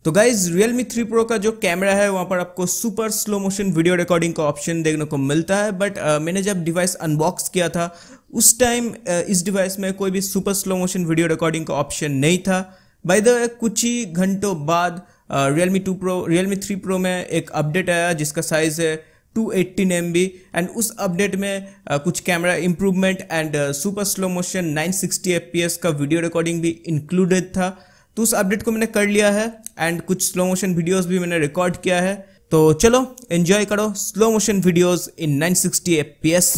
तो guys Realme 3 Pro का जो कैमरा है वहाँ पर आपको super slow motion video recording का ऑप्शन देखने को मिलता है। बट मैंने जब डिवाइस अनबॉक्स किया था उस टाइम इस डिवाइस में कोई भी super slow motion video recording का ऑप्शन नहीं था। बाय द वे कुछ ही घंटों बाद Realme 3 Pro में एक अपडेट आया जिसका साइज है 218 MB एंड उस अपडेट में कुछ camera improvement and super slow motion 960 FPS का वीडियो रिकॉर्डिंग भी इंक्लूडेड था। तो उस अपडेट को मैंने कर लिया है एंड कुछ स्लो मोशन वीडियोस भी मैंने रिकॉर्ड किया है। तो चलो एंजॉय करो slow motion videos in 960 FPS।